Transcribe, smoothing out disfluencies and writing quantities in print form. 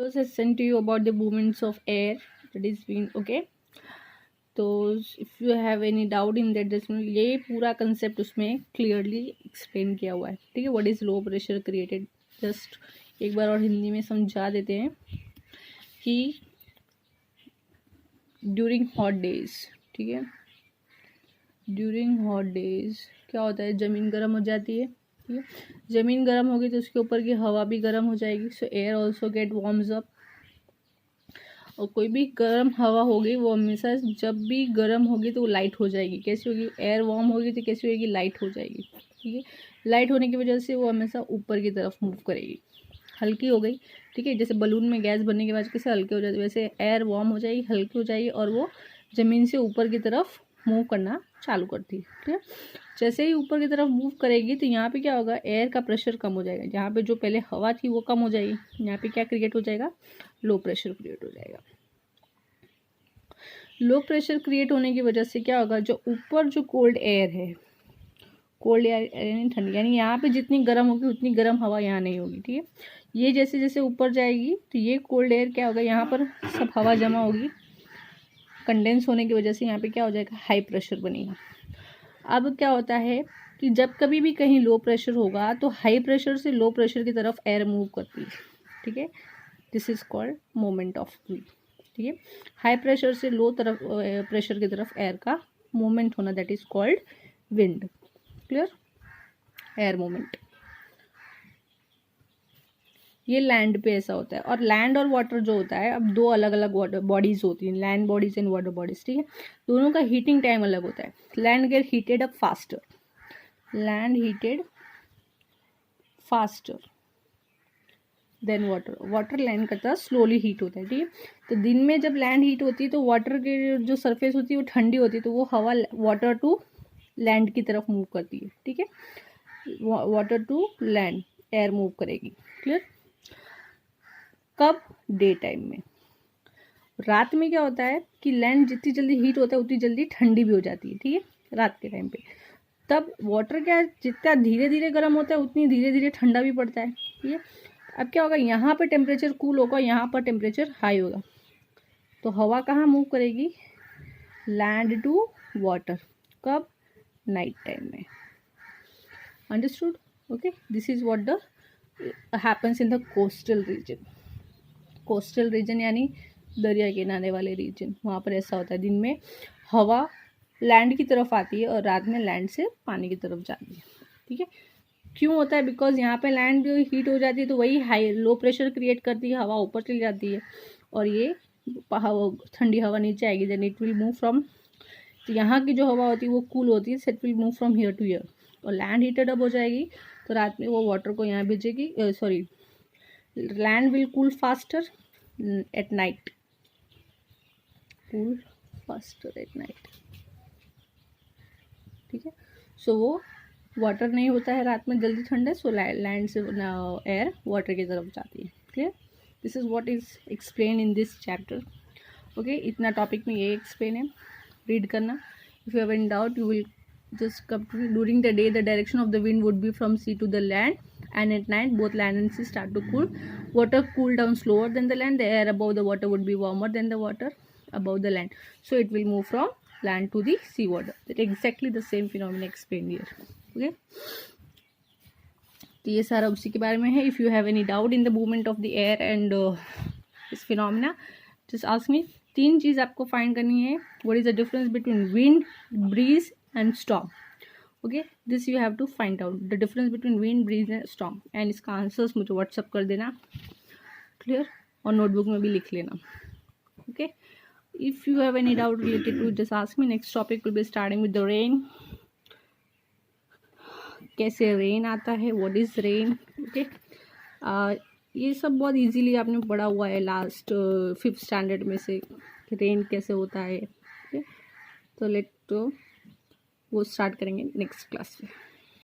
first I sent to you about the movements of air, that is wind. Okay, तो if you have any doubt in that, just ये पूरा concept उसमें clearly explain किया हुआ है. ठीक है, what is low pressure created, just एक बार और हिंदी में समझा देते हैं कि ड्यूरिंग हॉट डेज, ठीक है, ड्यूरिंग हॉट डेज क्या होता है, ज़मीन गर्म हो जाती है. ठीक है, ज़मीन गर्म होगी तो उसके ऊपर की हवा भी गर्म हो जाएगी. सो air also get warms up. और कोई भी गर्म हवा होगी वो हमेशा जब भी गर्म होगी तो वो लाइट हो जाएगी. कैसी होगी, एयर वार्म होगी तो कैसी होगी, लाइट हो जाएगी. ठीक है, लाइट होने की वजह से वो हमेशा ऊपर की तरफ मूव करेगी. हल्की हो गई, ठीक है, जैसे बलून में गैस भरने के बाद कैसे हल्के हो जाती है, वैसे एयर वार्म हो जाएगी, हल्की हो जाएगी और वो ज़मीन से ऊपर की तरफ मूव करना चालू करती है. ठीक है, जैसे ही ऊपर की तरफ मूव करेगी तो यहाँ पे क्या होगा, एयर का प्रेशर कम हो जाएगा. जहाँ पे जो पहले हवा थी वो कम हो जाएगी. यहाँ पे क्या क्रिएट हो जाएगा, लो प्रेशर क्रिएट हो जाएगा. लो प्रेशर क्रिएट होने की वजह से क्या होगा, जो ऊपर जो कोल्ड एयर है, कोल्ड एयर यानी ठंडी, यानी यहाँ पे जितनी गर्म होगी उतनी गर्म हवा यहाँ नहीं होगी. ठीक है, ये जैसे जैसे ऊपर जाएगी तो ये कोल्ड एयर क्या होगा, यहाँ पर सब हवा जमा होगी. कंडेंस होने की वजह से यहाँ पे क्या हो जाएगा, हाई प्रेशर बनेगा. अब क्या होता है कि जब कभी भी कहीं लो प्रेशर होगा तो हाई प्रेशर से लो प्रेशर की तरफ एयर मूव करती है. ठीक है, this is called moment of wind. ठीक है, हाई प्रेशर से लो तरफ प्रेशर की तरफ एयर का मूवमेंट होना, that is called wind. Clear, air movement. ये लैंड पे ऐसा होता है. और लैंड और वाटर जो होता है, अब दो अलग अलग वाटर बॉडीज होती हैं, land bodies and water bodies. ठीक है, दोनों का हीटिंग टाइम अलग होता है. Land gate heated up faster, land heated faster than water. Water land करता स्लोली हीट होता है. ठीक है, तो दिन में जब लैंड हीट होती है तो वाटर की जो सरफेस होती है वो ठंडी होती है, तो वो हवा वाटर टू लैंड की तरफ मूव करती है. ठीक है, water to land air move करेगी. क्लियर. कब, डे टाइम में. रात में क्या होता है कि लैंड जितनी जल्दी हीट होता है उतनी जल्दी ठंडी भी हो जाती है. ठीक है, रात के टाइम पे. तब वाटर क्या जितना धीरे धीरे गर्म होता है उतनी धीरे धीरे ठंडा भी पड़ता है. ठीक है, अब क्या होगा, यहाँ पे टेम्परेचर कूल होगा, यहाँ पर टेम्परेचर हाई होगा, तो हवा कहाँ मूव करेगी, लैंड टू वाटर. कब, नाइट टाइम में. Understood. Okay, this is what the happens in the coastal region. Coastal region यानी दरिया किनारे वाले रीजन, वहाँ पर ऐसा होता है, दिन में हवा लैंड की तरफ आती है और रात में लैंड से पानी की तरफ जाती है. ठीक है, क्यों होता है, बिकॉज यहाँ पे लैंड हीट हो जाती है तो वही हाई लो प्रेशर क्रिएट करती है, हवा ऊपर चली जाती है और ये ठंडी हवा नीचे आएगी. Then it will move from, तो यहाँ की जो हवा होती है वो कूल होती है, it will move from here to here, और लैंड हीटेड अप हो जाएगी तो रात में वो वाटर को यहाँ भेजेगी. Sorry, land will cool faster at night, cool faster at night. ठीक है, सो वो वाटर नहीं होता है रात में जल्दी ठंडा, सो लैंड से एयर वाटर की तरफ जाती है. Clear, this is what is explain in this chapter. Okay, इतना टॉपिक में ये एक्सप्लेन है, रीड करना. If you have any doubt you will just come to. During the day the direction of the wind would be from sea to the land, and at night both land and sea start to cool. Water cool down slower than the land. The air above the water would be warmer than the water above the land, so it will move from land to the sea water. That exactly the same phenomenon explained here. Okay, तो ये सारा उसी के बारे में है. If you have any doubt in the movement of the air and this phenomena, just ask me. 3 चीज़ आपको find करनी है. What is the difference between wind, breeze and storm? Okay, this you have to find out the difference between wind, breeze and storm, and इसका answers मुझे WhatsApp कर देना. Clear, और notebook में भी लिख लेना. Okay, if you have any doubt related to just ask me. Next topic will be starting with the rain. कैसे रेन आता है, व्हाट इज रेन. ओके, ये सब बहुत इजीली आपने पढ़ा हुआ है लास्ट 5th स्टैंडर्ड में से, रेन कैसे होता है. ओके, तो लेट वो स्टार्ट करेंगे नेक्स्ट क्लास में.